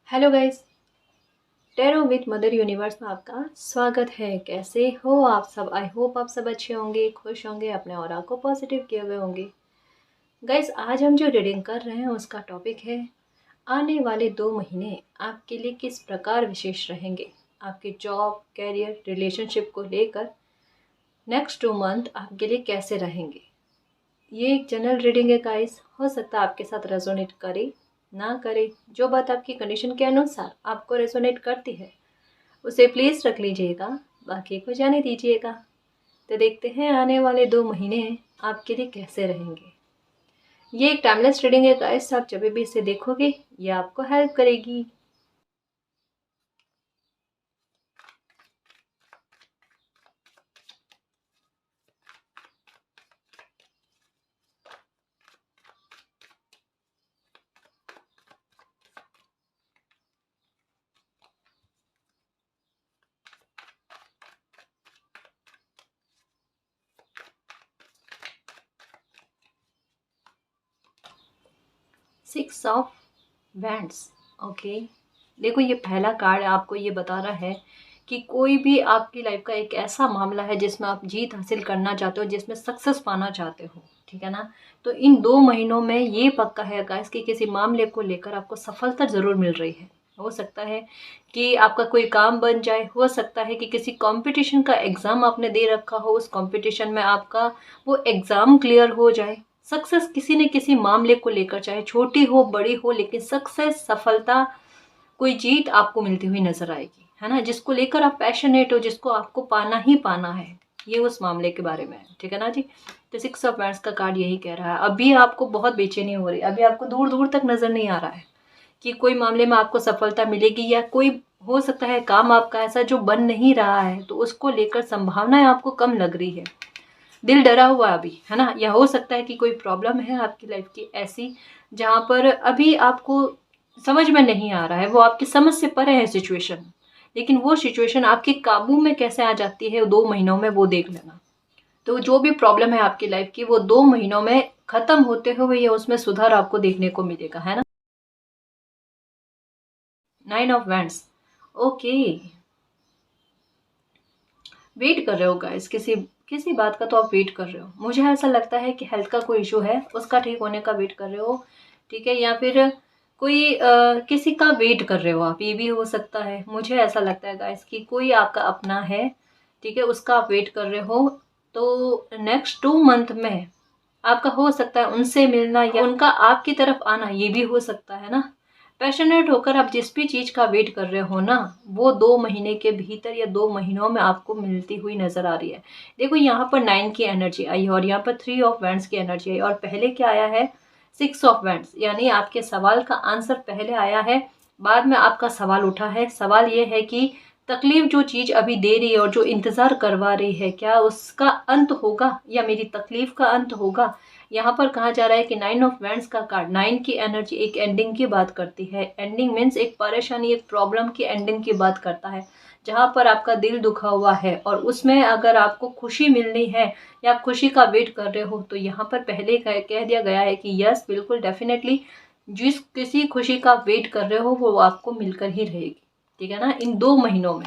Hello guys, tarot with mother universe में आपका स्वागत है। कैसे हो आप सब? आई होप आप सब अच्छे होंगे, खुश होंगे, अपने ऑरा को पॉजिटिव किए हुए होंगे। गाइस, आज हम जो रीडिंग कर रहे हैं उसका टॉपिक है आने वाले 2 महीने आपके लिए किस प्रकार विशेष रहेंगे। आपके जॉब, कैरियर, रिलेशनशिप को लेकर नेक्स्ट 2 मंथ आपके लिए कैसे रहेंगे। ये एक जनरल रीडिंग है गाइस, हो सकता है आपके साथ रेजोनेट करे ना करे। जो बात आपकी कंडीशन के अनुसार आपको रेजोनेट करती है उसे प्लीज़ रख लीजिएगा, बाकी को जाने दीजिएगा। तो देखते हैं आने वाले 2 महीने आपके लिए कैसे रहेंगे। ये एक टाइमलेस रीडिंग है गाइस, आप जब भी इसे देखोगे ये आपको हेल्प करेगी। 6 ऑफ वैंड्स। ओके, देखो ये पहला कार्ड आपको ये बता रहा है कि कोई भी आपकी लाइफ का एक ऐसा मामला है जिसमें आप जीत हासिल करना चाहते हो, जिसमें सक्सेस पाना चाहते हो, ठीक है ना। तो इन 2 महीनों में ये पक्का है गाइस कि किसी मामले को लेकर आपको सफलता ज़रूर मिल रही है। हो सकता है कि आपका कोई काम बन जाए, हो सकता है कि किसी कंपटीशन का एग्ज़ाम आपने दे रखा हो, उस कंपटीशन में आपका वो एग्ज़ाम क्लियर हो जाए। सक्सेस किसी न किसी मामले को लेकर, चाहे छोटी हो बड़ी हो, लेकिन सक्सेस, सफलता, कोई जीत आपको मिलती हुई नजर आएगी, है ना। जिसको लेकर आप पैशनेट हो, जिसको आपको पाना ही पाना है, ये उस मामले के बारे में है, ठीक है ना जी। तो 6 ऑफ वैंड्स का कार्ड यही कह रहा है। अभी आपको बहुत बेचैनी हो रही है, अभी आपको दूर दूर तक नजर नहीं आ रहा है कि कोई मामले में आपको सफलता मिलेगी, या कोई हो सकता है काम आपका ऐसा जो बन नहीं रहा है, तो उसको लेकर संभावनाएं आपको कम लग रही है। दिल डरा हुआ अभी, है ना। या हो सकता है कि कोई प्रॉब्लम है आपकी लाइफ की ऐसी जहाँ पर अभी आपको समझ में नहीं आ रहा है, वो आपकी समझ से परे है सिचुएशन, लेकिन वो सिचुएशन आपके काबू में कैसे आ जाती है 2 महीनों में, वो देख लेना। तो जो भी प्रॉब्लम है आपकी लाइफ की, वो 2 महीनों में खत्म होते हुए या उसमें सुधार आपको देखने को मिलेगा, है ना। 9 ऑफ वैंड्स। ओके, वेट कर रहे हो गाइस, किसी किसी बात का तो आप वेट कर रहे हो। मुझे ऐसा लगता है कि हेल्थ का कोई इशू है, उसका ठीक होने का वेट कर रहे हो, ठीक है। या फिर कोई किसी का वेट कर रहे हो आप, ये भी हो सकता है। मुझे ऐसा लगता है गाइस कि कोई आपका अपना है, ठीक है, उसका आप वेट कर रहे हो। तो नेक्स्ट 2 मंथ में आपका हो सकता है उनसे मिलना या उनका आपकी तरफ आना, ये भी हो सकता है ना। पैशनेट होकर आप जिस भी चीज़ का वेट कर रहे हो ना, वो 2 महीने के भीतर या 2 महीनों में आपको मिलती हुई नजर आ रही है। देखो यहाँ पर 9 की एनर्जी आई और यहाँ पर 3 ऑफ वैंड्स की एनर्जी आई, और पहले क्या आया है? 6 ऑफ वैंड्स। यानी आपके सवाल का आंसर पहले आया है, बाद में आपका सवाल उठा है। सवाल ये है कि तकलीफ जो चीज़ अभी दे रही है और जो इंतज़ार करवा रही है, क्या उसका अंत होगा या मेरी तकलीफ का अंत होगा। यहाँ पर कहा जा रहा है कि 9 ऑफ वैंड्स का कार्ड, 9 की एनर्जी एक एंडिंग की बात करती है। एंडिंग मीन्स एक परेशानी, एक प्रॉब्लम की एंडिंग की बात करता है, जहाँ पर आपका दिल दुखा हुआ है और उसमें अगर आपको खुशी मिलनी है या आप खुशी का वेट कर रहे हो, तो यहाँ पर पहले कह दिया गया है कि यस, बिल्कुल, डेफिनेटली जिस किसी खुशी का वेट कर रहे हो वो आपको मिलकर ही रहेगी, ठीक है ना, इन 2 महीनों में।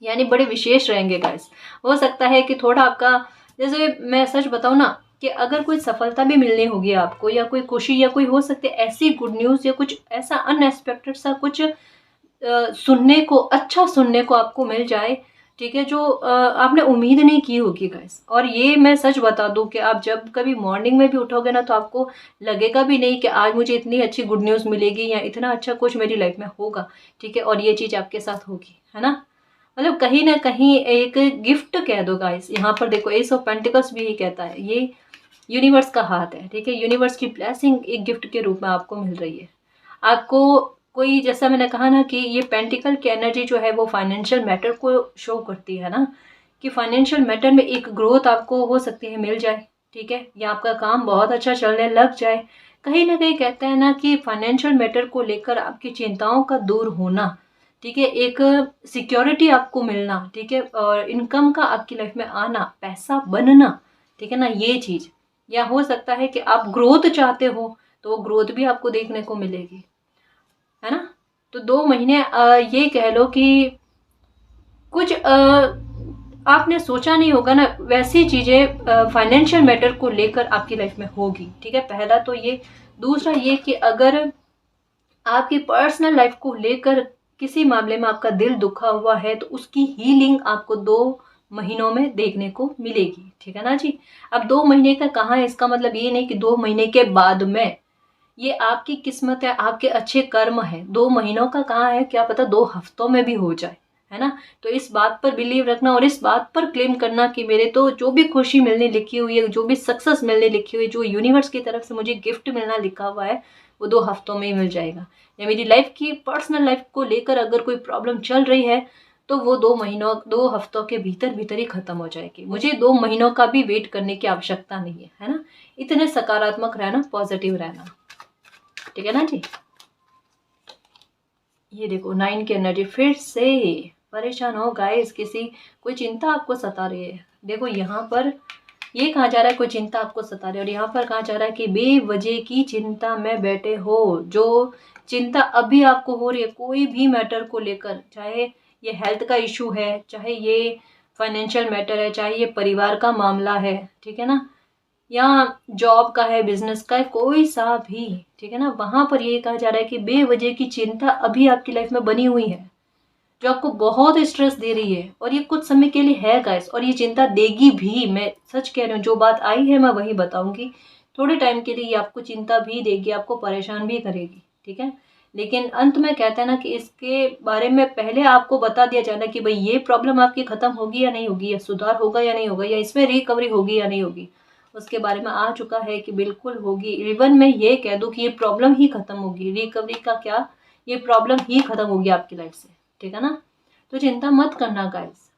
यानी बड़े विशेष रहेंगे गाइस। हो सकता है कि थोड़ा आपका, जैसे मैं सच बताऊँ ना, कि अगर कोई सफलता भी मिलनी होगी आपको, या कोई खुशी, या कोई हो सकती है ऐसी गुड न्यूज़, या कुछ ऐसा अनएक्सपेक्टेड सा कुछ सुनने को, अच्छा सुनने को आपको मिल जाए, ठीक है, जो आपने उम्मीद नहीं की होगी गाइस। और ये मैं सच बता दूं कि आप जब कभी मॉर्निंग में भी उठोगे ना, तो आपको लगेगा भी नहीं कि आज मुझे इतनी अच्छी गुड न्यूज़ मिलेगी या इतना अच्छा कुछ मेरी लाइफ में होगा, ठीक है, और ये चीज़ आपके साथ होगी, है ना। मतलब कहीं ना कहीं एक गिफ्ट कह दो गाइस। यहाँ पर देखो, एस ऑफ पेंटिकल्स भी ही कहता है, ये यूनिवर्स का हाथ है, ठीक है। यूनिवर्स की ब्लेसिंग एक गिफ्ट के रूप में आपको मिल रही है। आपको कोई, जैसा मैंने कहा ना कि ये पेंटिकल की एनर्जी जो है वो फाइनेंशियल मैटर को शो करती है ना, कि फाइनेंशियल मैटर में एक ग्रोथ आपको हो सकती है मिल जाए, ठीक है, या आपका काम बहुत अच्छा चलने लग जाए। कहीं ना कहीं कहते हैं ना कि फाइनेंशियल मैटर को लेकर आपकी चिंताओं का दूर होना, ठीक है, एक सिक्योरिटी आपको मिलना, ठीक है, और इनकम का आपकी लाइफ में आना, पैसा बनना, ठीक है ना, ये चीज़। या हो सकता है कि आप ग्रोथ चाहते हो, तो वो ग्रोथ भी आपको देखने को मिलेगी, है ना। तो 2 महीने ये कह लो कि कुछ आपने सोचा नहीं होगा ना, वैसी चीज़ें फाइनेंशियल मैटर को लेकर आपकी लाइफ में होगी। ठीक है, पहला तो ये। दूसरा ये कि अगर आपकी पर्सनल लाइफ को लेकर किसी मामले में आपका दिल दुखा हुआ है तो उसकी हीलिंग आपको 2 महीनों में देखने को मिलेगी। ठीक है ना जी। अब 2 महीने का कहाँ है, इसका मतलब ये नहीं कि 2 महीने के बाद में, ये आपकी किस्मत है, आपके अच्छे कर्म है। 2 महीनों का कहाँ है, क्या पता 2 हफ्तों में भी हो जाए, है ना। तो इस बात पर बिलीव रखना और इस बात पर क्लेम करना कि मेरे तो जो भी खुशी मिलने लिखी हुई है, जो भी सक्सेस मिलने लिखी हुई है, जो यूनिवर्स की तरफ से मुझे गिफ्ट मिलना लिखा हुआ है, वो 2 हफ्तों में ही मिल जाएगा। या मेरी लाइफ की पर्सनल लाइफ को लेकर अगर कोई प्रॉब्लम चल रही है तो वो 2 महीनों 2 हफ्तों के भीतर भीतर ही खत्म हो जाएगी। मुझे 2 महीनों का भी वेट करने की आवश्यकता नहीं है ना। इतने सकारात्मक रहना, पॉजिटिव रहना। ठीक है ना जी। ये देखो 9 की एनर्जी, फिर से परेशान हो गाइस, कोई चिंता आपको सता रही है। देखो यहाँ पर ये कहा जा रहा है कोई चिंता आपको सता रही है, और यहाँ पर कहा जा रहा है कि बेवजह की चिंता में बैठे हो। जो चिंता अभी आपको हो रही है कोई भी मैटर को लेकर, चाहे ये हेल्थ का इशू है, चाहे ये फाइनेंशियल मैटर है, चाहे ये परिवार का मामला है, ठीक है ना, या जॉब का है, बिजनेस का है, कोई सा भी, ठीक है ना, वहां पर ये कहा जा रहा है कि बेवजह की चिंता अभी आपकी लाइफ में बनी हुई है, जो आपको बहुत स्ट्रेस दे रही है, और ये कुछ समय के लिए है गाइस, और ये चिंता देगी भी। मैं सच कह रही हूँ, जो बात आई है मैं वही बताऊंगी। थोड़े टाइम के लिए ये आपको चिंता भी देगी, आपको परेशान भी करेगी, ठीक है। लेकिन अंत में कहते हैं ना कि इसके बारे में पहले आपको बता दिया जाना कि भाई ये प्रॉब्लम आपकी खत्म होगी या नहीं होगी, या सुधार होगा या नहीं होगा, या इसमें रिकवरी होगी या नहीं होगी, उसके बारे में आ चुका है कि बिल्कुल होगी। इवन मैं ये कह दूं कि ये प्रॉब्लम ही खत्म होगी, रिकवरी का क्या, ये प्रॉब्लम ही खत्म होगी आपकी लाइफ से, ठीक है ना। तो चिंता मत करना गाइस।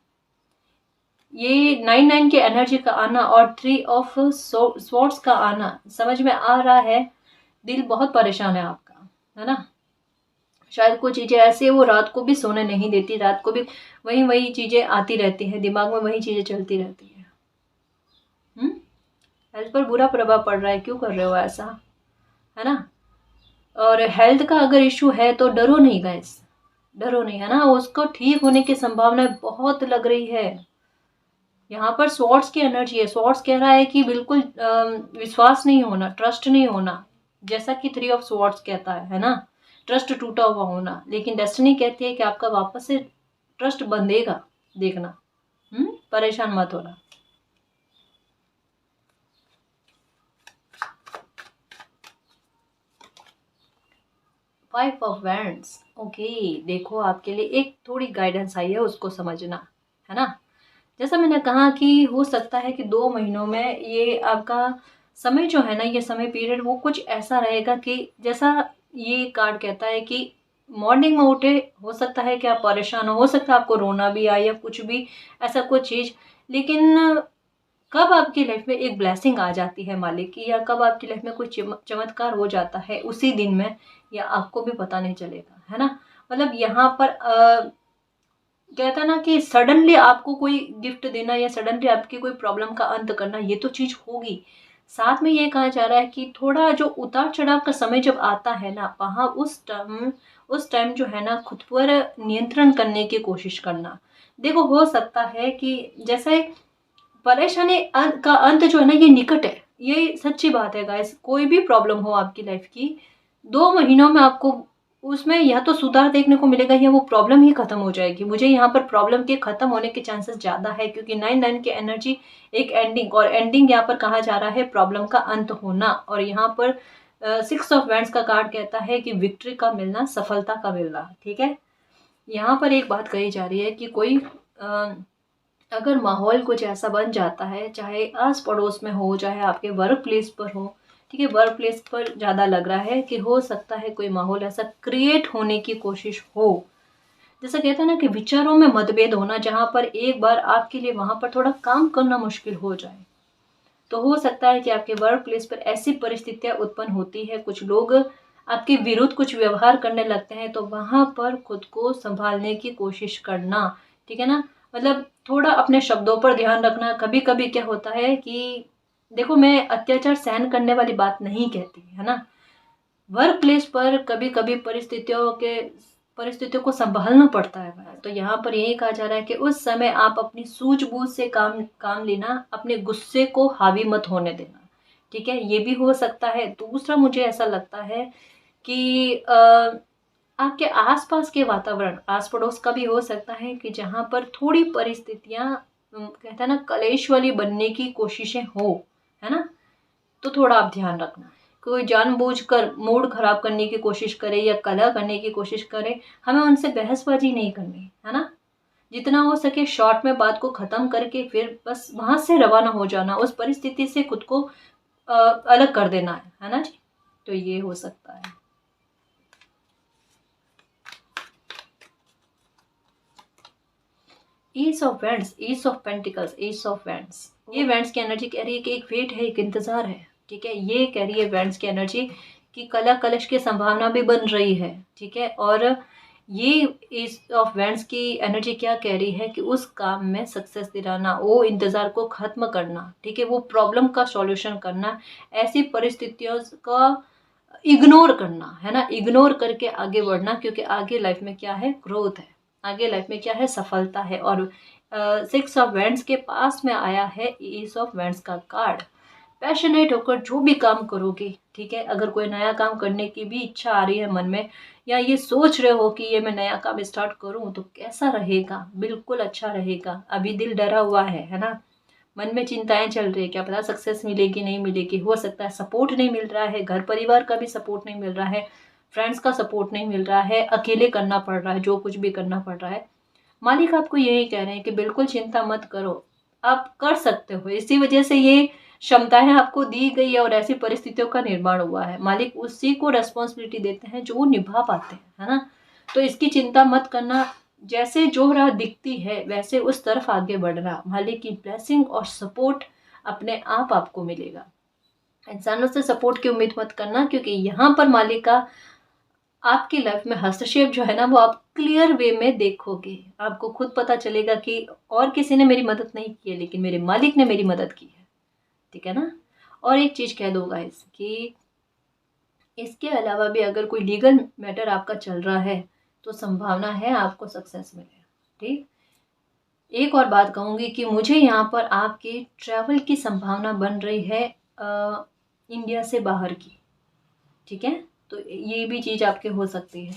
ये 9 की एनर्जी का आना और 3 ऑफ स्वॉर्ड्स का आना समझ में आ रहा है। दिल बहुत परेशान है आपका, है ना। शायद कुछ चीजें ऐसी है वो रात को भी सोने नहीं देती, रात को भी वही वही चीजें आती रहती है, दिमाग में वही चीजें चलती रहती है। हेल्थ पर बुरा प्रभाव पड़ रहा है, क्यों कर रहे हो ऐसा, है ना। और हेल्थ का अगर इशू है तो डरो नहीं गाइस, डरो नहीं, है ना। उसको ठीक होने की संभावना बहुत लग रही है। यहाँ पर स्वॉर्ड्स की एनर्जी है। स्वॉर्ड्स कह रहा है कि बिल्कुल विश्वास नहीं होना, ट्रस्ट नहीं होना, जैसा कि 3 ऑफ स्वॉर्ड्स कहता है ना, ट्रस्ट टूटा हुआ होना। लेकिन डेस्टिनी कहती है कि आपका वापस से ट्रस्ट बंधेगा, देखना। परेशान मत होना। Five of wands, okay. देखो आपके लिए एक थोड़ी गाइडेंस आई है, उसको समझना, है ना। जैसा मैंने कहा कि हो सकता है कि 2 महीनों में ये आपका समय जो है ना, ये समय पीरियड वो कुछ ऐसा रहेगा कि जैसा ये कार्ड कहता है कि मॉर्निंग में उठे, हो सकता है कि आप परेशान हो सकता है आपको रोना भी आए या कुछ भी ऐसा कुछ चीज़। लेकिन कब आपकी लाइफ में एक ब्लेसिंग आ जाती है मालिक की, या कब आपकी लाइफ में कोई चमत्कार हो जाता है उसी दिन में, या आपको भी पता नहीं चलेगा, है ना। मतलब यहाँ पर कहता है ना कि सडनली आपको कोई गिफ्ट देना या सडनली आपकी कोई प्रॉब्लम का अंत करना, ये तो चीज होगी। साथ में ये कहा जा रहा है कि थोड़ा जो उतार चढ़ाव का समय जब आता है ना, वहाँ उस टाइम जो है ना, खुद पर नियंत्रण करने की कोशिश करना। देखो हो सकता है कि जैसे परेशानी का अंत जो है ना, ये निकट है, ये सच्ची बात है गाइस। कोई भी प्रॉब्लम हो आपकी लाइफ की, 2 महीनों में आपको उसमें या तो सुधार देखने को मिलेगा या वो प्रॉब्लम ही खत्म हो जाएगी। मुझे यहाँ पर प्रॉब्लम के खत्म होने के चांसेस ज्यादा है, क्योंकि 9 की एनर्जी एक एंडिंग, और एंडिंग यहाँ पर कहा जा रहा है प्रॉब्लम का अंत होना। और यहाँ पर 6 ऑफ वैंड्स का कार्ड कहता है कि विक्ट्री का मिलना, सफलता का मिलना, ठीक है। यहाँ पर एक बात कही जा रही है कि कोई अगर माहौल कुछ ऐसा बन जाता है, चाहे आस पड़ोस में हो, चाहे आपके वर्क प्लेस पर हो, ठीक है, वर्क प्लेस पर ज़्यादा लग रहा है कि हो सकता है कोई माहौल ऐसा क्रिएट होने की कोशिश हो, जैसा कहते हैं ना कि विचारों में मतभेद होना, जहाँ पर एक बार आपके लिए वहाँ पर थोड़ा काम करना मुश्किल हो जाए। तो हो सकता है कि आपके वर्क प्लेस पर ऐसी परिस्थितियाँ उत्पन्न होती है, कुछ लोग आपके विरुद्ध कुछ व्यवहार करने लगते हैं, तो वहाँ पर खुद को संभालने की कोशिश करना, ठीक है ना। मतलब थोड़ा अपने शब्दों पर ध्यान रखना। कभी कभी क्या होता है कि देखो, मैं अत्याचार सहन करने वाली बात नहीं कहती, है ना। वर्क प्लेस पर कभी कभी परिस्थितियों के परिस्थितियों को संभालना पड़ता है। तो यहाँ पर यही कहा जा रहा है कि उस समय आप अपनी सूझबूझ से काम लेना, अपने गुस्से को हावी मत होने देना, ठीक है, ये भी हो सकता है। दूसरा मुझे ऐसा लगता है कि आपके आसपास के वातावरण, आस पड़ोस का भी हो सकता है कि जहाँ पर थोड़ी परिस्थितियाँ कहते हैं ना कलेश वाली बनने की कोशिशें हो, है ना, तो थोड़ा आप ध्यान रखना। कोई जानबूझकर मूड खराब करने की कोशिश करे या कलह करने की कोशिश करे, हमें उनसे बहसबाजी नहीं करनी, है ना। जितना हो सके शॉर्ट में बात को ख़त्म करके फिर बस वहाँ से रवाना हो जाना, उस परिस्थिति से खुद को अलग कर देना है ना जी। तो ये हो सकता है। Ace of wands, ace of pentacles, ace of wands, ये वेंड्स की एनर्जी कह रही है कि एक वेट है, एक इंतजार है, ठीक है। ये कह रही है वेंड्स की एनर्जी कि कला कलश की संभावना भी बन रही है, ठीक है। और ये ईस ऑफ वेंड्स की एनर्जी क्या कह रही है कि उस काम में सक्सेस दिलाना, वो इंतजार को खत्म करना, ठीक है, वो प्रॉब्लम का सॉल्यूशन करना, ऐसी परिस्थितियों का इग्नोर करना, है ना, इग्नोर करके आगे बढ़ना, क्योंकि आगे लाइफ में क्या है, ग्रोथ है, आगे लाइफ में क्या है, सफलता है। और 6 ऑफ वेंड्स के पास में आया है ईस ऑफ वेंड्स का कार्ड। पैशनेट होकर जो भी काम करोगे, ठीक है, अगर कोई नया काम करने की भी इच्छा आ रही है मन में, या ये सोच रहे हो कि ये मैं नया काम स्टार्ट करूं तो कैसा रहेगा, बिल्कुल अच्छा रहेगा। अभी दिल डरा हुआ है ना, मन में चिंताएं चल रही है, क्या पता सक्सेस मिलेगी नहीं मिलेगी, हो सकता है सपोर्ट नहीं मिल रहा है, घर परिवार का भी सपोर्ट नहीं मिल रहा है, फ्रेंड्स का सपोर्ट नहीं मिल रहा है, अकेले करना पड़ रहा है, जो कुछ भी करना पड़ रहा है। मालिक आपको यही कह रहे हैं कि बिल्कुल चिंता मत करो, आप कर सकते हो। इसी वजह से ये क्षमताएं आपको दी गई है और ऐसी परिस्थितियों का निर्माण हुआ है। मालिक उसी को रेस्पॉन्सिबिलिटी देते हैं जो वो निभा पाते हैं, है ना। तो इसकी चिंता मत करना, जैसे जो राह दिखती है वैसे उस तरफ आगे बढ़ना, मालिक की ब्लेसिंग और सपोर्ट अपने आप आपको मिलेगा। इंसानों से सपोर्ट की उम्मीद मत करना, क्योंकि यहाँ पर मालिक का आपकी लाइफ में हस्तक्षेप जो है ना वो आप क्लियर वे में देखोगे। आपको खुद पता चलेगा कि और किसी ने मेरी मदद नहीं की है, लेकिन मेरे मालिक ने मेरी मदद की है, ठीक है ना। और एक चीज़ कह दो गाइस कि इसके अलावा भी अगर कोई लीगल मैटर आपका चल रहा है तो संभावना है आपको सक्सेस मिले, ठीक। एक और बात कहूँगी कि मुझे यहाँ पर आपके ट्रैवल की संभावना बन रही है इंडिया से बाहर की, ठीक है। तो ये भी चीज़ आपके हो सकती है।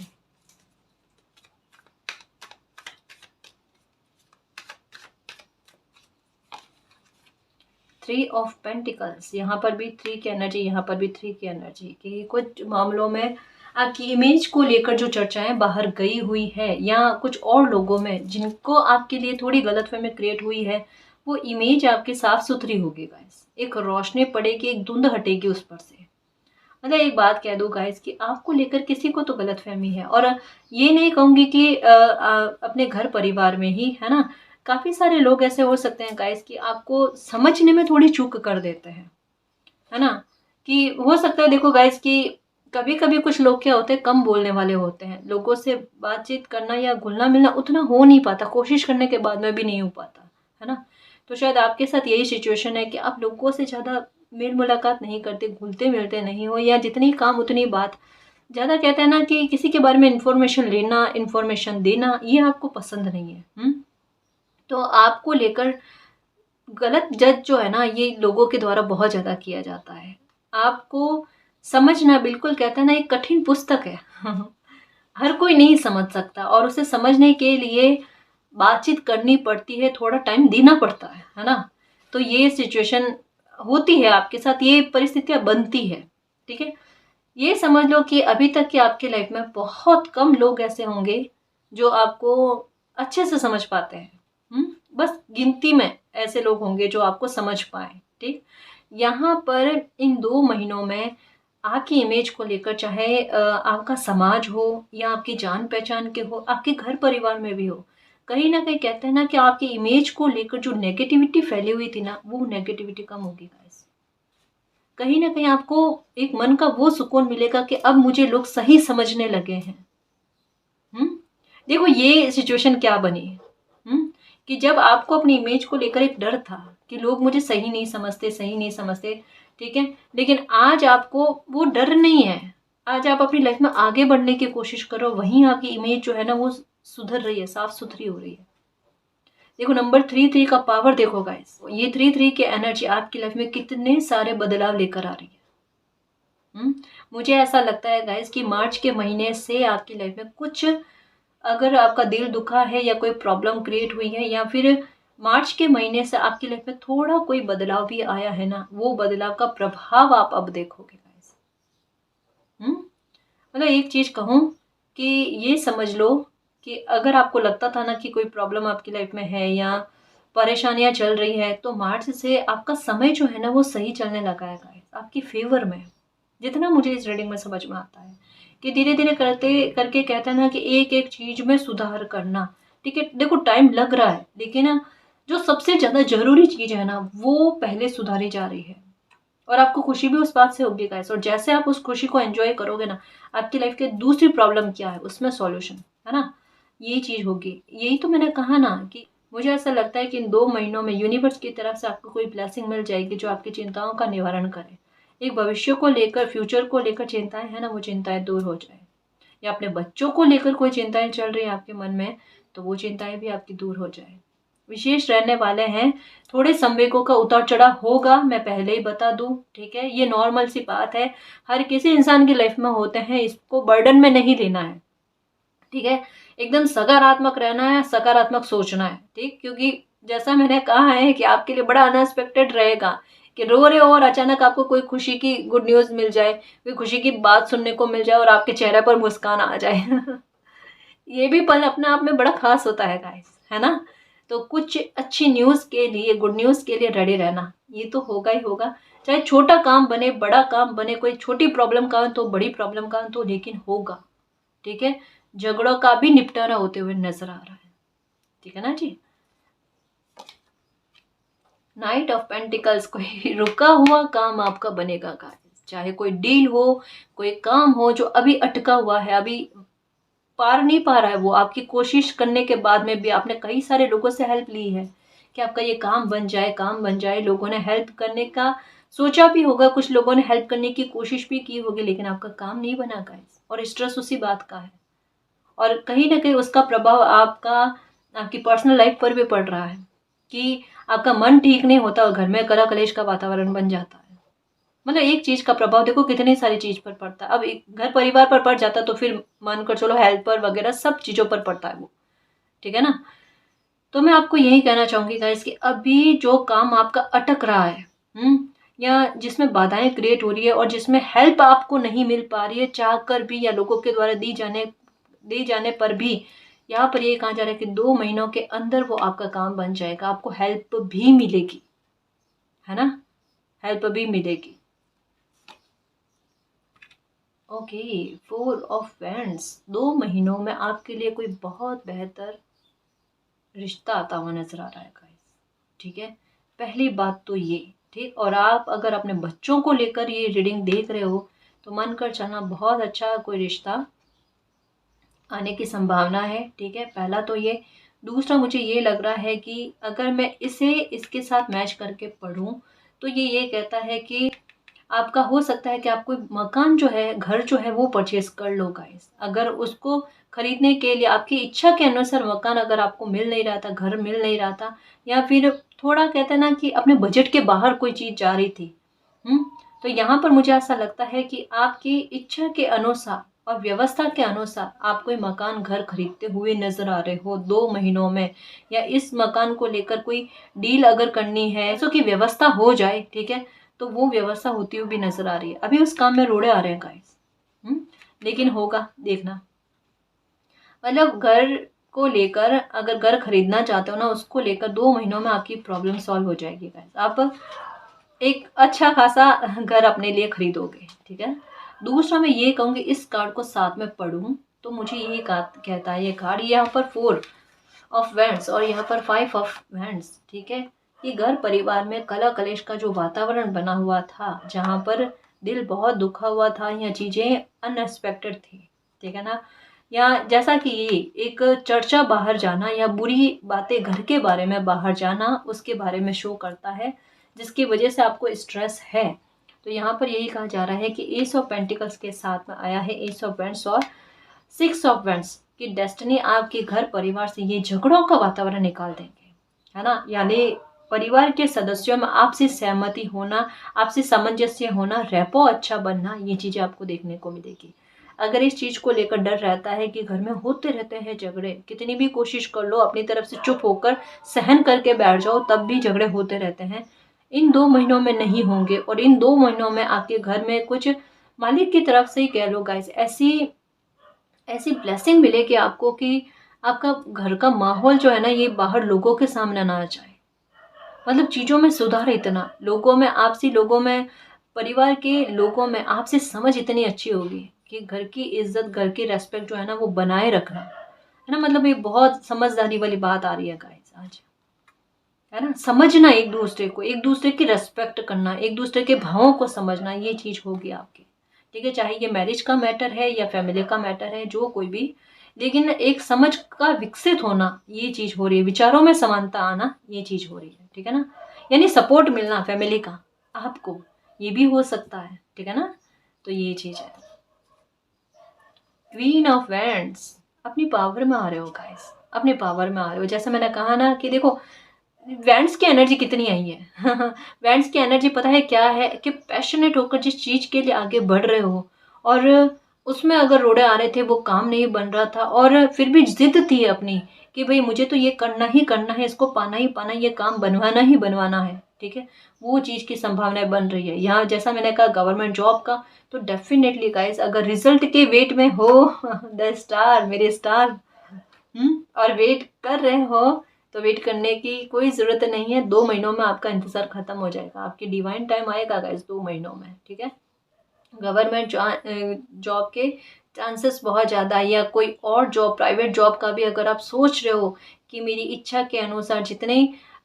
थ्री ऑफ पेंटिकल्स, यहाँ पर भी 3 की एनर्जी, यहाँ पर भी 3 की एनर्जी कि कुछ मामलों में आपकी इमेज को लेकर जो चर्चाएं बाहर गई हुई है, या कुछ और लोगों में जिनको आपके लिए थोड़ी गलतफहमी क्रिएट हुई है, वो इमेज आपकी साफ सुथरी होगी गाइस। एक रोशनी पड़ेगी, एक धुंध हटेगी उस पर से। मतलब एक बात कह दूं गाइस कि आपको लेकर किसी को तो गलतफहमी है, और ये नहीं कहूँगी कि अपने घर परिवार में ही, है ना, काफ़ी सारे लोग ऐसे हो सकते हैं गाइस कि आपको समझने में थोड़ी चूक कर देते हैं, है ना। कि हो सकता है, देखो गाइस कि कभी कभी कुछ लोग क्या होते हैं, कम बोलने वाले होते हैं, लोगों से बातचीत करना या घुलना मिलना उतना हो नहीं पाता, कोशिश करने के बाद में भी नहीं हो पाता, है ना। तो शायद आपके साथ यही सिचुएशन है कि आप लोगों से ज़्यादा मेल मुलाकात नहीं करते, घुलते मिलते नहीं हो, या जितनी काम उतनी बात। ज़्यादा कहते हैं ना कि किसी के बारे में इन्फॉर्मेशन लेना, इन्फॉर्मेशन देना, ये आपको पसंद नहीं है। तो आपको लेकर गलत जज जो है ना, ये लोगों के द्वारा बहुत ज़्यादा किया जाता है। आपको समझना, बिल्कुल कहते हैं ना, एक कठिन पुस्तक है हर कोई नहीं समझ सकता, और उसे समझने के लिए बातचीत करनी पड़ती है, थोड़ा टाइम देना पड़ता है ना। तो ये सिचुएशन होती है आपके साथ, ये परिस्थितियाँ बनती है, ठीक है। ये समझ लो कि अभी तक के आपके लाइफ में बहुत कम लोग ऐसे होंगे जो आपको अच्छे से समझ पाते हैं। बस गिनती में ऐसे लोग होंगे जो आपको समझ पाए, ठीक। यहाँ पर इन 2 महीनों में आपकी इमेज को लेकर, चाहे आपका समाज हो या आपकी जान पहचान के हो, आपके घर परिवार में भी हो, कहीं ना कहीं कहते हैं ना कि आपकी इमेज को लेकर जो नेगेटिविटी फैली हुई थी ना, वो नेगेटिविटी कम होगी गाइस। कहीं ना कहीं आपको एक मन का वो सुकून मिलेगा कि अब मुझे लोग सही समझने लगे हैं। देखो ये सिचुएशन क्या बनी, कि जब आपको अपनी इमेज को लेकर एक डर था कि लोग मुझे सही नहीं समझते, सही नहीं समझते, ठीक है, लेकिन आज आपको वो डर नहीं है, आज आप अपनी लाइफ में आगे बढ़ने की कोशिश करो, वहीं आपकी इमेज जो है ना वो सुधर रही है, साफ सुथरी हो रही है। देखो नंबर 3 का पावर देखो गाइस, ये 3 की एनर्जी आपकी लाइफ में कितने सारे बदलाव लेकर आ रही है। मुझे ऐसा लगता है गाइस कि मार्च के महीने से आपकी लाइफ में कुछ, अगर आपका दिल दुखा है या कोई प्रॉब्लम क्रिएट हुई है, या फिर मार्च के महीने से आपकी लाइफ में थोड़ा कोई बदलाव भी आया है ना, वो बदलाव का प्रभाव आप अब देखोगे गाइस। मतलब एक चीज कहूँ कि ये समझ लो कि अगर आपको लगता था ना कि कोई प्रॉब्लम आपकी लाइफ में है या परेशानियां चल रही है, तो मार्च से आपका समय जो है ना वो सही चलने लगा है गाइस, आपकी फेवर में। जितना मुझे इस रीडिंग में समझ में आता है कि धीरे धीरे करते करके कहते हैं ना कि एक एक चीज में सुधार करना। ठीक है, देखो टाइम लग रहा है, लेकिन जो सबसे ज्यादा जरूरी चीज है ना वो पहले सुधारी जा रही है, और आपको खुशी भी उस बात से होगी गाइस। और जैसे आप उस खुशी को एंजॉय करोगे ना, आपकी लाइफ की दूसरी प्रॉब्लम क्या है उसमें सॉल्यूशन है ना, यही चीज होगी। यही तो मैंने कहा ना कि मुझे ऐसा लगता है कि इन 2 महीनों में यूनिवर्स की तरफ से आपको कोई ब्लेसिंग मिल जाएगी जो आपकी चिंताओं का निवारण करे। एक भविष्य को लेकर, फ्यूचर को लेकर चिंताएं है ना, वो चिंताएं दूर हो जाए, या अपने बच्चों को लेकर कोई चिंताएं चल रही है आपके मन में, तो वो चिंताएं भी आपकी दूर हो जाए। विशेष रहने वाले हैं, थोड़े संवेगों का उतार चढ़ाव होगा, मैं पहले ही बता दूं। ठीक है, ये नॉर्मल सी बात है, हर किसी इंसान की लाइफ में होते हैं, इसको बर्डन में नहीं लेना है। ठीक है, एकदम सकारात्मक रहना है, सकारात्मक सोचना है। ठीक, क्योंकि जैसा मैंने कहा है कि आपके लिए बड़ा अनएक्सपेक्टेड रहेगा कि रो रहे हो और अचानक आपको कोई खुशी की गुड न्यूज मिल जाए, कोई खुशी की बात सुनने को मिल जाए और आपके चेहरे पर मुस्कान आ जाए। ये भी पल अपने आप में बड़ा खास होता है गाइस, है ना। तो कुछ अच्छी न्यूज के लिए, गुड न्यूज के लिए रेडी रहना, ये तो होगा ही होगा। चाहे छोटा काम बने, बड़ा काम बने, कोई छोटी प्रॉब्लम का तो, बड़ी प्रॉब्लम का तो, लेकिन होगा। ठीक है, झगड़ों का भी निपटारा होते हुए नजर आ रहा है। ठीक है ना जी। नाइट ऑफ पेंटिकल्स, कोई रुका हुआ काम आपका बनेगा गाइस, चाहे कोई डील हो, कोई काम हो जो अभी अटका हुआ है, अभी पार नहीं पा रहा है, वो आपकी कोशिश करने के बाद में भी आपने कई सारे लोगों से हेल्प ली है कि आपका ये काम बन जाए, काम बन जाए। लोगों ने हेल्प करने का सोचा भी होगा, कुछ लोगों ने हेल्प करने की कोशिश भी की होगी, लेकिन आपका काम नहीं बना गाइस, और स्ट्रेस उसी बात का है। और कहीं ना कहीं उसका प्रभाव आपका, आपकी पर्सनल लाइफ पर भी पड़ रहा है कि आपका मन ठीक नहीं होता और घर में कला कलेश का वातावरण बन जाता है। मतलब एक चीज का प्रभाव देखो कितनी सारी चीज पर पड़ता है। अब एक घर परिवार पर पड़ जाता तो फिर मानकर चलो हेल्थ पर वगैरह सब चीजों पर पड़ता है वो। ठीक है ना। तो मैं आपको यही कहना चाहूंगी गाइस कि अभी जो काम आपका अटक रहा है, या जिसमें बाधाएं क्रिएट हो रही है और जिसमें हेल्प आपको नहीं मिल पा रही है चाह कर भी, या लोगों के द्वारा दी जाने पर भी, यहाँ पर ये कहा जा रहा है कि 2 महीनों के अंदर वो आपका काम बन जाएगा, आपको हेल्प भी मिलेगी, है ना, हेल्प भी मिलेगी। ओके, 4 ऑफ वैंड्स, 2 महीनों में आपके लिए कोई बहुत बेहतर रिश्ता आता हुआ नजर आ रहा है गाइस। ठीक है, पहली बात तो ये। ठीक, और आप अगर अपने बच्चों को लेकर ये रीडिंग देख रहे हो तो मान कर चलना बहुत अच्छा कोई रिश्ता आने की संभावना है। ठीक है, पहला तो ये। दूसरा मुझे ये लग रहा है कि अगर मैं इसे इसके साथ मैच करके पढूं तो ये कहता है कि आपका हो सकता है कि आप कोई मकान जो है, घर जो है वो परचेज कर लो गाइस। अगर उसको खरीदने के लिए आपकी इच्छा के अनुसार मकान अगर आपको मिल नहीं रहा था, घर मिल नहीं रहा था, या फिर थोड़ा कहते हैं ना कि अपने बजट के बाहर कोई चीज जा रही थी, तो यहाँ पर मुझे ऐसा लगता है कि आपकी इच्छा के अनुसार और व्यवस्था के अनुसार आप कोई मकान घर खरीदते हुए नजर आ रहे हो 2 महीनों में, या इस मकान को लेकर कोई डील अगर करनी है तो की व्यवस्था हो जाए। ठीक है, तो वो व्यवस्था होती हुई भी नजर आ रही है। अभी उस काम में रोड़े आ रहे हैं गाइस, लेकिन होगा, देखना। मतलब घर को लेकर, अगर घर खरीदना चाहते हो ना, उसको लेकर 2 महीनों में आपकी प्रॉब्लम सॉल्व हो जाएगी गाइस। आप एक अच्छा खासा घर अपने लिए खरीदोगे। ठीक है, दूसरा मैं ये कहूँगी, इस कार्ड को साथ में पढ़ूं तो मुझे यही कहता है ये कार्ड, यहाँ पर 4 ऑफ वैंड्स और यहाँ पर 5 ऑफ वैंड्स। ठीक है, ये घर परिवार में कला कलेश का जो वातावरण बना हुआ था, जहाँ पर दिल बहुत दुखा हुआ था, या चीजें अनएक्सपेक्टेड थी। ठीक है ना, या जैसा कि ये एक चर्चा बाहर जाना या बुरी बातें घर के बारे में बाहर जाना, उसके बारे में शो करता है, जिसकी वजह से आपको स्ट्रेस है। तो यहाँ पर यही कहा जा रहा है कि एस ऑफ पेंटिकल्स के साथ में आया है एस ऑफ वेंड्स और सिक्स ऑफ वेंड्स की डेस्टिनी आपके घर परिवार से ये झगड़ों का वातावरण निकाल देंगे, है ना। यानी परिवार के सदस्यों में आपसी सहमति होना, आपसी सामंजस्य होना, रेपो अच्छा बनना, ये चीजें आपको देखने को मिलेगी। अगर इस चीज को लेकर डर रहता है कि घर में होते रहते हैं झगड़े, कितनी भी कोशिश कर लो अपनी तरफ से चुप होकर सहन करके बैठ जाओ, तब भी झगड़े होते रहते हैं, इन 2 महीनों में नहीं होंगे। और इन 2 महीनों में आपके घर में कुछ मालिक की तरफ से ही कह लो गाइस, ऐसी ऐसी ब्लेसिंग मिलेगी आपको कि आपका घर का माहौल जो है ना, ये बाहर लोगों के सामने ना आ जाए। मतलब चीज़ों में सुधार इतना, लोगों में, आपसी लोगों में, परिवार के लोगों में आपसे समझ इतनी अच्छी होगी कि घर की इज्जत, घर की रेस्पेक्ट जो है ना वो बनाए रखना, है ना। मतलब ये बहुत समझदारी वाली बात आ रही है गाइस आज, है ना। समझना एक दूसरे को, एक दूसरे की रेस्पेक्ट करना, एक दूसरे के भावों को समझना, ये चीज़ होगी आपकी, ठीक है। चाहे ये मैरिज का मैटर है या फैमिली का मैटर है, जो कोई भी, लेकिन एक समझ का विकसित होना, ये चीज़ हो रही है। विचारों में समानता आना, ये चीज़ हो रही है, ठीक है ना। यानी सपोर्ट मिलना फैमिली का आपको, ये भी हो सकता है, ठीक है ना। तो ये चीज़ है। क्वीन ऑफ वैंड्स, अपनी पावर में आ रहे हो गाइस, अपने पावर में आ रहे हो। जैसे मैंने कहा ना कि देखो वैंड्स की एनर्जी कितनी आई है वैंड्स की एनर्जी पता है क्या है, कि पैशनेट होकर जिस चीज के लिए आगे बढ़ रहे हो, और उसमें अगर रोड़े आ रहे थे, वो काम नहीं बन रहा था, और फिर भी जिद थी अपनी कि भाई मुझे तो ये करना ही करना है, इसको पाना ही पाना, ये काम बनवाना ही बनवाना है, ठीक है। वो चीज की संभावनाएं बन रही है यहाँ। जैसा मैंने कहा गवर्नमेंट जॉब का, तो डेफिनेटली गाइस अगर रिजल्ट के वेट में हो द स्टार, मेरे स्टार, और वेट कर रहे हो, तो वेट करने की कोई ज़रूरत नहीं है। 2 महीनों में आपका इंतज़ार ख़त्म हो जाएगा, आपकी डिवाइन टाइम आएगा गाइस 2 महीनों में, ठीक है। गवर्नमेंट जॉब के चांसेस बहुत ज़्यादा है, या कोई और जॉब, प्राइवेट जॉब का भी अगर आप सोच रहे हो कि मेरी इच्छा के अनुसार जितने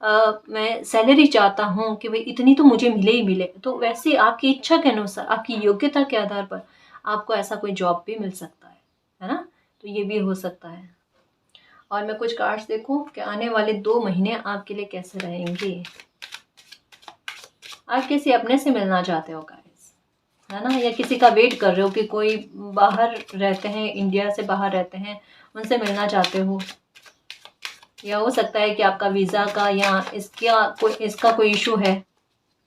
मैं सैलरी चाहता हूँ कि भाई इतनी तो मुझे मिले ही मिले, तो वैसे आपकी इच्छा के अनुसार, आपकी योग्यता के आधार पर आपको ऐसा कोई जॉब भी मिल सकता है ना। तो ये भी हो सकता है। और मैं कुछ कार्ड्स देखूं कि आने वाले 2 महीने आपके लिए कैसे रहेंगे। आप किसी अपने से मिलना चाहते हो गाइस, है ना, या किसी का वेट कर रहे हो कि कोई बाहर रहते हैं, इंडिया से बाहर रहते हैं, उनसे मिलना चाहते हो। या हो सकता है कि आपका वीज़ा का या इसका कोई इशू है,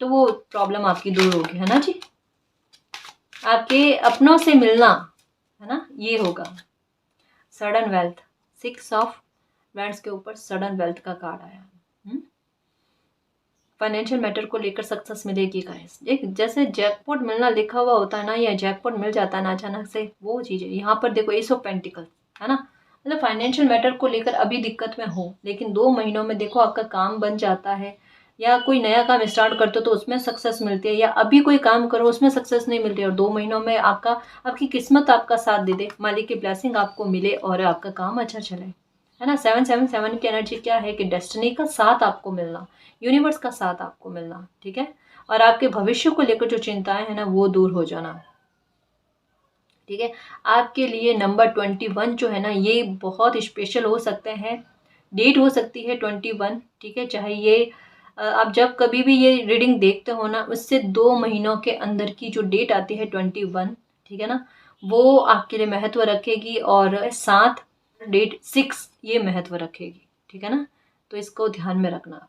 तो वो प्रॉब्लम आपकी दूर होगी, है ना जी। आपके अपनों से मिलना, है ना, ये होगा। सडन वेल्थ, 6 ऑफ वैंड्स के ऊपर सडन वेल्थ का कार्ड आया। फाइनेंशियल मैटर को लेकर सक्सेस मिलेगी गाइस। एक जैसे जैकपॉट मिलना लिखा हुआ होता है ना, या जैकपॉट मिल जाता है ना अचानक से, वो चीज़ है। यहाँ पर देखो एस ऑफ पेंटिकल, है ना। मतलब फाइनेंशियल मैटर को लेकर अभी दिक्कत में हो, लेकिन 2 महीनों में देखो आपका काम बन जाता है, या कोई नया काम स्टार्ट करते हो तो उसमें सक्सेस मिलती है, या अभी कोई काम करो उसमें सक्सेस नहीं मिल रही, और 2 महीनों में आपकी किस्मत आपका साथ दे दे, मालिक की ब्लेसिंग आपको मिले और आपका काम अच्छा चले, है ना। 777 की एनर्जी क्या है कि डेस्टिनी का साथ आपको मिलना, यूनिवर्स का साथ आपको मिलना, ठीक है। और आपके भविष्य को लेकर जो चिंताएं हैं ना, वो दूर हो जाना, ठीक है। आपके लिए नंबर 21 जो है ना, ये बहुत स्पेशल हो सकते हैं। डेट हो सकती है 21, ठीक है। चाहे ये आप जब कभी भी ये रीडिंग देखते हो ना, उससे 2 महीनों के अंदर की जो डेट आती है 21, ठीक है ना, वो आपके लिए महत्व रखेगी। और 7 डेट 6 ये महत्व रखेगी, ठीक है ना। तो इसको ध्यान में रखना।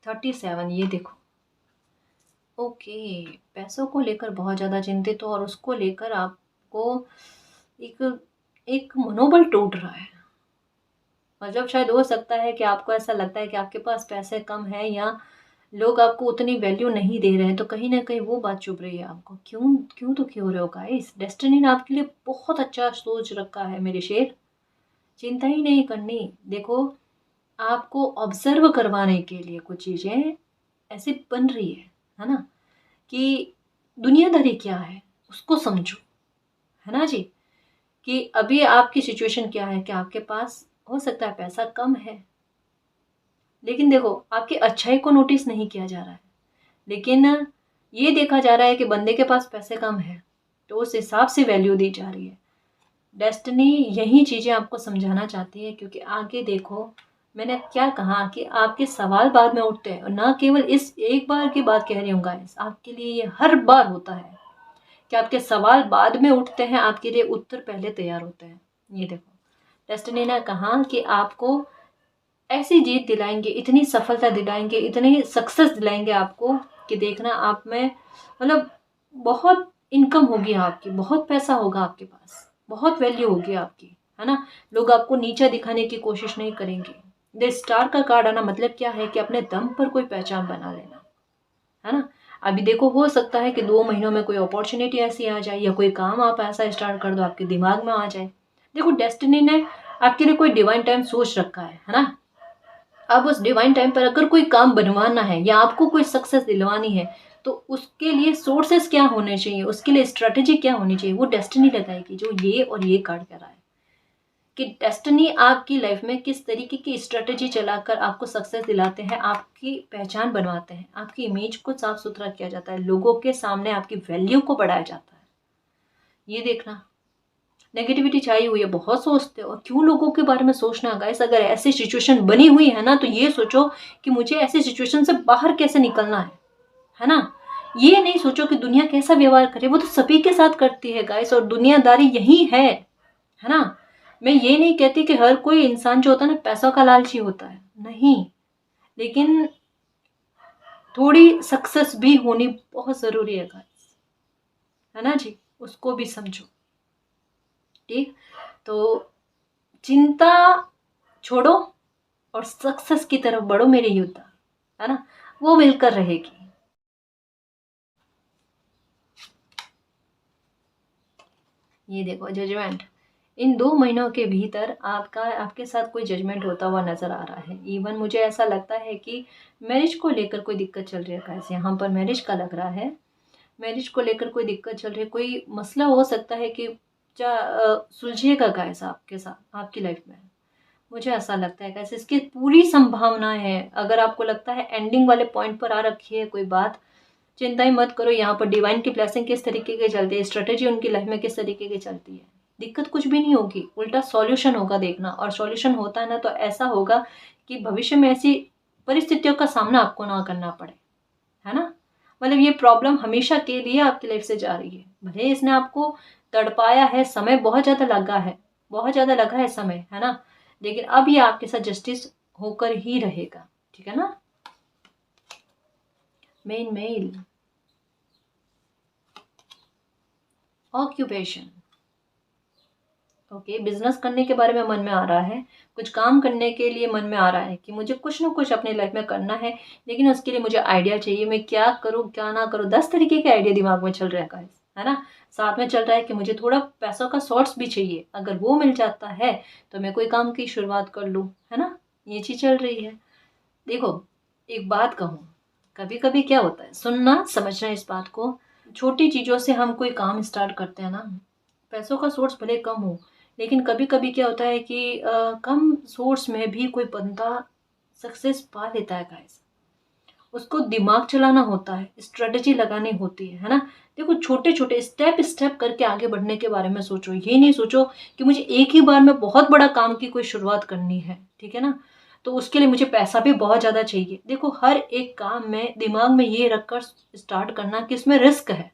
37 ये देखो, ओके, पैसों को लेकर बहुत ज़्यादा चिंतित हो, और उसको लेकर आपको एक एक मनोबल टूट रहा है। मतलब शायद हो सकता है कि आपको ऐसा लगता है कि आपके पास पैसे कम है, या लोग आपको उतनी वैल्यू नहीं दे रहे हैं, तो कहीं ना कहीं वो बात चुभ रही है आपको। क्यों क्यों दुखी हो रहे हो गाइस, डेस्टिनी ने आपके लिए बहुत अच्छा सोच रखा है मेरे शेर। चिंता ही नहीं करनी। देखो आपको ऑब्जर्व करवाने के लिए कुछ चीज़ें ऐसे बन रही है ना, कि दुनियादारी क्या है उसको समझो, है ना जी। कि अभी आपकी सिचुएशन क्या है कि आपके पास हो सकता है पैसा कम है, लेकिन देखो आपकी अच्छाई को नोटिस नहीं किया जा रहा है, लेकिन ये देखा जा रहा है कि बंदे के पास पैसे कम है, तो उस हिसाब से वैल्यू दी जा रही है। डेस्टिनी यही चीज़ें आपको समझाना चाहती है, क्योंकि आगे देखो मैंने क्या कहा कि आपके सवाल बाद में उठते हैं, और ना केवल इस एक बार की बात कह रही हूँ गाइस, आपके लिए ये हर बार होता है कि आपके सवाल बाद में उठते हैं, आपके लिए उत्तर पहले तैयार होते हैं। ये देखो, डेस्टिनी ने कहा कि आपको ऐसी जीत दिलाएंगे, इतनी सफलता दिलाएंगे, इतनी सक्सेस दिलाएंगे आपको कि देखना आप में मतलब बहुत इनकम होगी आपकी, बहुत पैसा होगा आपके पास, बहुत वैल्यू होगी आपकी, है ना। लोग आपको नीचा दिखाने की कोशिश नहीं करेंगे। द स्टार का कार्ड आना मतलब क्या है कि अपने दम पर कोई पहचान बना लेना, है ना। अभी देखो, हो सकता है कि 2 महीनों में कोई अपॉर्चुनिटी ऐसी आ जाए, या कोई काम आप ऐसा स्टार्ट कर दो आपके दिमाग में आ जाए। देखो, डेस्टिनी ने आपके लिए कोई डिवाइन टाइम सोच रखा है ना। अब उस डिवाइन टाइम पर अगर कोई काम बनवाना है या आपको कोई सक्सेस दिलवानी है, तो उसके लिए सोर्सेस क्या होने चाहिए, उसके लिए स्ट्रेटेजी क्या होनी चाहिए, वो डेस्टिनी लगाएगी। जो ये और ये कार्ड कह रहा है कि डेस्टिनी आपकी लाइफ में किस तरीके की स्ट्रेटेजी चलाकर आपको सक्सेस दिलाते हैं, आपकी पहचान बनवाते हैं, आपकी इमेज को साफ सुथरा किया जाता है, लोगों के सामने आपकी वैल्यू को बढ़ाया जाता है। ये देखना, नेगेटिविटी छाई हुई है, बहुत सोचते हो, और क्यों लोगों के बारे में सोचना गाइस। अगर ऐसी सिचुएशन बनी हुई है ना, तो ये सोचो कि मुझे ऐसी सिचुएशन से बाहर कैसे निकलना है ना। ये नहीं सोचो कि दुनिया कैसा व्यवहार करे, वो तो सभी के साथ करती है गाइस, और दुनियादारी यही है ना। मैं ये नहीं कहती कि हर कोई इंसान जो होता है ना पैसों का लालची होता है, नहीं, लेकिन थोड़ी सक्सेस भी होनी बहुत जरूरी है गाइस, है ना जी, उसको भी समझो। ठीक, तो चिंता छोड़ो और सक्सेस की तरफ बढ़ो मेरे योद्धा, है ना, वो मिलकर रहेगी। ये देखो, जजमेंट, इन 2 महीनों के भीतर आपके साथ कोई जजमेंट होता हुआ नजर आ रहा है। इवन मुझे ऐसा लगता है कि मैरिज को लेकर कोई दिक्कत चल रही है गाइस, यहाँ पर मैरिज का लग रहा है, मैरिज को लेकर कोई दिक्कत चल रही है, कोई मसला हो सकता है कि सुलझेगा गाइस आपके साथ, आपकी लाइफ में। मुझे ऐसा लगता है कैसे इसकी पूरी संभावना है। अगर आपको लगता है एंडिंग वाले पॉइंट पर आ रखी है कोई बात, चिंता ही मत करो। यहाँ पर डिवाइन की ब्लेसिंग किस तरीके की चलती है, स्ट्रेटेजी उनकी लाइफ में किस तरीके की चलती है, दिक्कत कुछ भी नहीं होगी, उल्टा सॉल्यूशन होगा देखना। और सॉल्यूशन होता है ना तो ऐसा होगा कि भविष्य में ऐसी परिस्थितियों का सामना आपको ना करना पड़े, है ना। मतलब ये प्रॉब्लम हमेशा के लिए आपकी लाइफ से जा रही है, भले इसने आपको तड़पाया है, समय बहुत ज्यादा लगा है, बहुत ज्यादा लगा है समय, है ना, लेकिन अब ये आपके साथ जस्टिस होकर ही रहेगा, ठीक है ना। Main male, occupation, okay, business करने के बारे में मन में आ रहा है, कुछ काम करने के लिए मन में आ रहा है कि मुझे कुछ ना कुछ अपनी लाइफ में करना है, लेकिन उसके लिए मुझे आइडिया चाहिए, मैं क्या करूँ क्या ना करूँ, 10 तरीके के आइडिया दिमाग में चल रहे हैं guys, है ना। साथ में चल रहा है कि मुझे थोड़ा पैसों का सोर्स भी चाहिए, अगर वो मिल जाता है तो मैं कोई काम की शुरुआत कर लूँ, है ना, ये चीज चल रही है। देखो, एक बात कहूँ, कभी कभी क्या होता है, सुनना समझना इस बात को, छोटी चीजों से हम कोई काम स्टार्ट करते हैं ना, पैसों का सोर्स भले कम हो, लेकिन कभी कभी क्या होता है कि कम सोर्स में भी कोई बंदा सक्सेस पा लेता है गाइस। उसको दिमाग चलाना होता है, स्ट्रेटजी लगानी होती है ना। देखो, छोटे छोटे स्टेप स्टेप करके आगे बढ़ने के बारे में सोचो, ये नहीं सोचो कि मुझे एक ही बार में बहुत बड़ा काम की कोई शुरुआत करनी है, ठीक है ना, तो उसके लिए मुझे पैसा भी बहुत ज्यादा चाहिए। देखो, हर एक काम में दिमाग में ये रखकर स्टार्ट करना कि इसमें रिस्क है,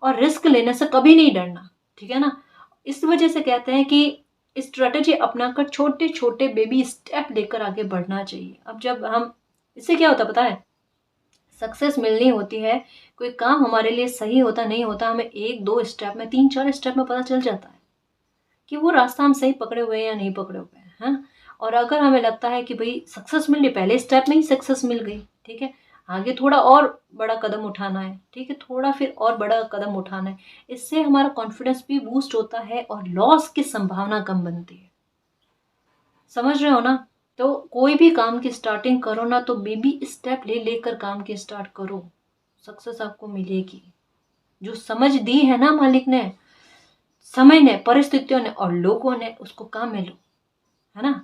और रिस्क लेने से कभी नहीं डरना, ठीक है ना। इस वजह से कहते हैं कि स्ट्रेटेजी अपनाकर छोटे छोटे बेबी स्टेप लेकर आगे बढ़ना चाहिए। अब जब हम, इससे क्या होता पता है, सक्सेस मिलनी होती है, कोई काम हमारे लिए सही होता नहीं होता, हमें 1-2 स्टेप में, 3-4 स्टेप में पता चल जाता है कि वो रास्ता हम सही पकड़े हुए हैं या नहीं पकड़े हुए हैं, है। और अगर हमें लगता है कि भाई सक्सेस मिल रही, पहले स्टेप में ही सक्सेस मिल गई, ठीक है, आगे थोड़ा और बड़ा कदम उठाना है, ठीक है, थोड़ा फिर और बड़ा कदम उठाना है, इससे हमारा कॉन्फिडेंस भी बूस्ट होता है और लॉस की संभावना कम बनती है। समझ रहे हो ना। तो कोई भी काम की स्टार्टिंग करो ना, तो बेबी स्टेप ले लेकर काम की स्टार्ट करो, सक्सेस आपको मिलेगी। जो समझ दी है ना मालिक ने, समय ने, परिस्थितियों ने और लोगों ने, उसको काम में लो, है ना,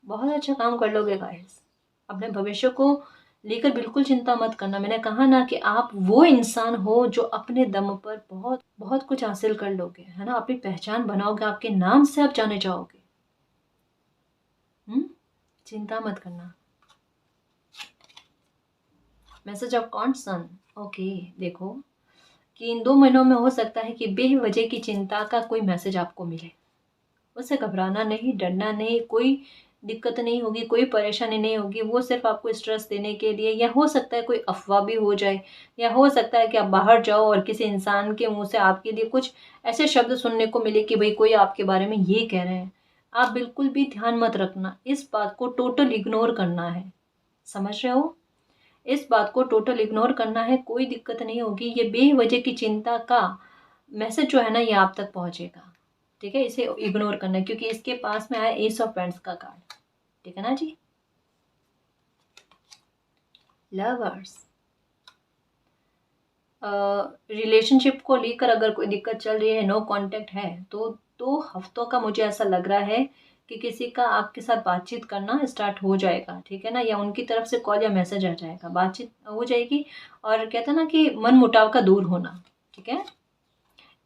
बहुत अच्छा काम कर लोगे गाइस। अपने भविष्य को लेकर बिल्कुल चिंता मत करना। मैंने कहा ना कि आप वो इंसान हो जो अपने दम पर बहुत बहुत कुछ हासिल कर लोगे, है ना, अपनी पहचान बनाओगे, आपके नाम से आप जाने जाओगे। चिंता मत करना। Message of concern, okay. देखो कि इन 2 महीनों में हो सकता है कि बेवजह की चिंता का कोई मैसेज आपको मिले। उससे घबराना नहीं, डरना नहीं, कोई दिक्कत नहीं होगी, कोई परेशानी नहीं होगी। वो सिर्फ़ आपको स्ट्रेस देने के लिए, या हो सकता है कोई अफ़वाह भी हो जाए, या हो सकता है कि आप बाहर जाओ और किसी इंसान के मुँह से आपके लिए कुछ ऐसे शब्द सुनने को मिले कि भई कोई आपके बारे में ये कह रहे हैं। आप बिल्कुल भी ध्यान मत रखना, इस बात को टोटल इग्नोर करना है। समझ रहे हो? इस बात को टोटल इग्नोर करना है, कोई दिक्कत नहीं होगी। ये बेवजह की चिंता का मैसेज जो है ना, ये आप तक पहुँचेगा, ठीक है? इसे इग्नोर करना है क्योंकि इसके पास में आया एस ऑफ पेंट्स का कार्ड, ठीक है ना जी? लवर्स, रिलेशनशिप को लेकर अगर कोई दिक्कत चल रही है, नो कांटेक्ट है, तो 2 हफ्तों का मुझे ऐसा लग रहा है कि किसी का आपके साथ बातचीत करना स्टार्ट हो जाएगा, ठीक है ना? या उनकी तरफ से कॉल या मैसेज आ जाएगा, बातचीत हो जाएगी। और कहते हैं ना कि मनमुटाव का दूर होना, ठीक है?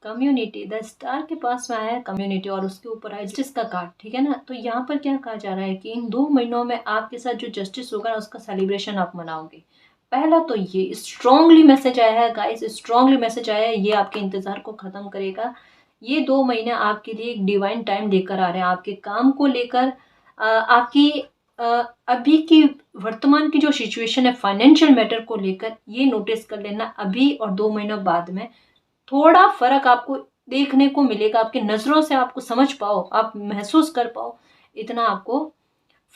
कम्युनिटी, द स्टार के पास में आया है कम्युनिटी और उसके ऊपर आया जस्टिस का कार्ड, ठीक है ना? तो यहाँ पर क्या कहा जा रहा है कि इन 2 महीनों में आपके साथ जो जस्टिस होगा ना, उसका सेलिब्रेशन आप मनाओगे। पहला तो ये स्ट्रांगली मैसेज आया है गाइस, स्ट्रांगली मैसेज आया है, ये आपके इंतजार को खत्म करेगा। ये 2 महीने आपके लिए एक डिवाइन टाइम लेकर आ रहे हैं, आपके काम को लेकर, आपकी अभी की वर्तमान की जो सिचुएशन है फाइनेंशियल मैटर को लेकर, ये नोटिस कर लेना अभी और 2 महीनों बाद में थोड़ा फ़र्क आपको देखने को मिलेगा, आपकी नज़रों से आपको समझ पाओ, आप महसूस कर पाओ, इतना आपको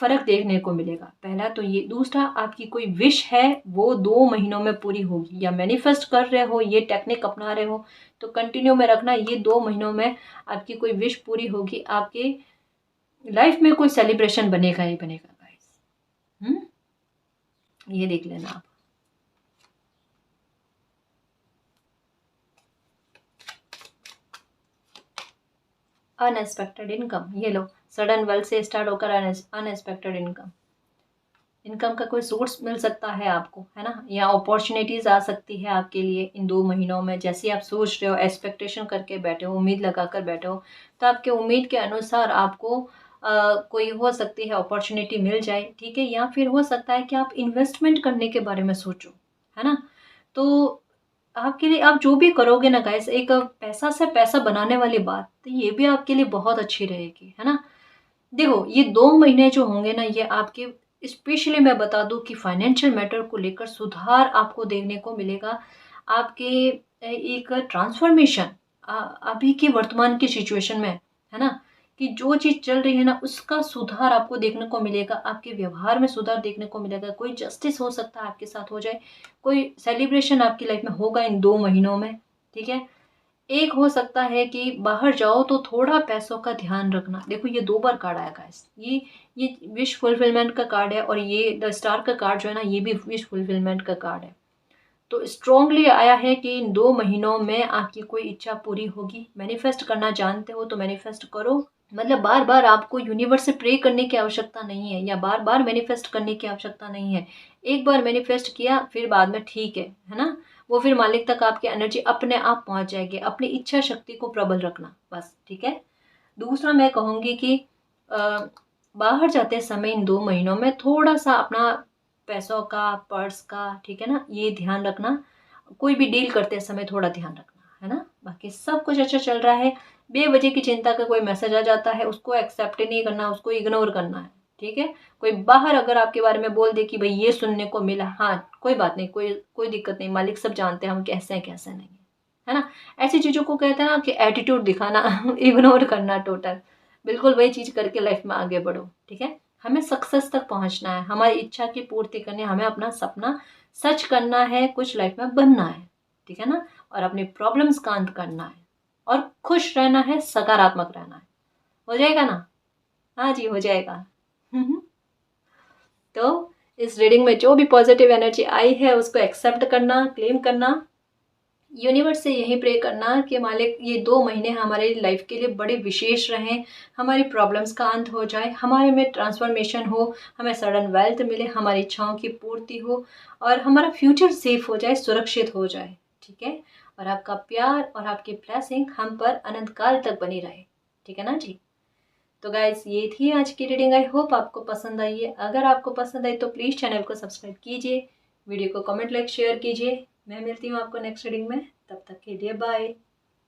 फ़र्क देखने को मिलेगा। पहला तो ये। दूसरा, आपकी कोई विश है वो 2 महीनों में पूरी होगी, या मैनिफेस्ट कर रहे हो, ये टेक्निक अपना रहे हो, तो कंटिन्यू में रखना। ये 2 महीनों में आपकी कोई विश पूरी होगी, आपके लाइफ में कोई सेलिब्रेशन बनेगा ही बनेगा गाइस। ये देख लेना आप। अनएक्सपेक्टेड इनकम, ये लो, सडन वेल्थ से स्टार्ट होकर अनएक्सपेक्टेड इनकम, इनकम का कोई सोर्स मिल सकता है आपको, है ना? या अपॉर्चुनिटीज आ सकती है आपके लिए इन 2 महीनों में। जैसे आप सोच रहे हो, एक्सपेक्टेशन करके बैठे हो, उम्मीद लगा कर बैठे हो, तो आपके उम्मीद के अनुसार आपको कोई हो सकती है अपॉर्चुनिटी मिल जाए, ठीक है? या फिर हो सकता है कि आप इन्वेस्टमेंट करने के बारे में सोचो, है ना? तो आपके लिए, आप जो भी करोगे ना गाइस, एक पैसा से पैसा बनाने वाली बात, तो ये भी आपके लिए बहुत अच्छी रहेगी, है ना? देखो, ये 2 महीने जो होंगे ना, ये आपके, स्पेशली मैं बता दूँ कि फाइनेंशियल मैटर को लेकर सुधार आपको देखने को मिलेगा। आपके एक ट्रांसफ़ॉर्मेशन अभी की वर्तमान की सिचुएशन में, है ना? कि जो चीज़ चल रही है ना, उसका सुधार आपको देखने को मिलेगा, आपके व्यवहार में सुधार देखने को मिलेगा। कोई जस्टिस हो सकता है आपके साथ हो जाए, कोई सेलिब्रेशन आपकी लाइफ़ में होगा इन 2 महीनों में, ठीक है? एक हो सकता है कि बाहर जाओ तो थोड़ा पैसों का ध्यान रखना। देखो, ये 2 बार कार्ड आया गाइस। ये विश फुलफिलमेंट का कार्ड है, और ये द स्टार का कार्ड जो है ना, ये भी विश फुलफिलमेंट का कार्ड है। तो स्ट्रांगली आया है कि इन 2 महीनों में आपकी कोई इच्छा पूरी होगी। मैनिफेस्ट करना जानते हो तो मैनिफेस्ट करो। मतलब बार-बार आपको यूनिवर्स से प्रे करने की आवश्यकता नहीं है, या बार-बार मैनिफेस्ट करने की आवश्यकता नहीं है। एक बार मैनिफेस्ट किया, फिर बाद में ठीक है ना? वो फिर मालिक तक आपकी एनर्जी अपने आप पहुँच जाएगी। अपनी इच्छा शक्ति को प्रबल रखना बस, ठीक है? दूसरा मैं कहूँगी कि अ, बाहर जाते समय इन 2 महीनों में थोड़ा-सा अपना पैसों का, पर्स का, ठीक है ना? ये ध्यान रखना। कोई भी डील करते समय थोड़ा ध्यान रखना, है ना? बाकी सब कुछ अच्छा चल रहा है। बेवजह की चिंता का कोई मैसेज आ जाता है, उसको एक्सेप्ट ही नहीं करना, उसको इग्नोर करना है, ठीक है? कोई बाहर अगर आपके बारे में बोल दे कि भई ये सुनने को मिला, हाँ, कोई बात नहीं, कोई कोई दिक्कत नहीं, मालिक सब जानते हैं हम कैसे हैं, कैसे नहीं है ना? ऐसी चीज़ों को कहते हैं ना कि एटीट्यूड दिखाना, इग्नोर करना टोटल। बिल्कुल वही चीज़ करके लाइफ में आगे बढ़ो, ठीक है? हमें सक्सेस तक पहुँचना है, हमारी इच्छा की पूर्ति करनी है, हमें अपना सपना सच करना है, कुछ लाइफ में बनना है, ठीक है ना? और अपनी प्रॉब्लम्स का अंत करना है, और खुश रहना है, सकारात्मक रहना है। हो जाएगा ना? हाँ जी, हो जाएगा। तो इस रीडिंग में जो भी पॉजिटिव एनर्जी आई है, उसको एक्सेप्ट करना, क्लेम करना, यूनिवर्स से यही प्रे करना कि मालिक, ये 2 महीने हमारे लाइफ के लिए बड़े विशेष रहें, हमारी प्रॉब्लम्स का अंत हो जाए, हमारे में ट्रांसफॉर्मेशन हो, हमें सडन वेल्थ मिले, हमारी इच्छाओं की पूर्ति हो, और हमारा फ्यूचर सेफ हो जाए, सुरक्षित हो जाए, ठीक है? और आपका प्यार और आपकी ब्लेसिंग हम पर अनंत काल तक बनी रहे, ठीक है ना जी? तो गाइस ये थी आज की रीडिंग। आई होप आपको पसंद आई है। अगर आपको पसंद आई तो प्लीज़ चैनल को सब्सक्राइब कीजिए, वीडियो को कमेंट लाइक शेयर कीजिए। मैं मिलती हूँ आपको नेक्स्ट रीडिंग में, तब तक के लिए बाय।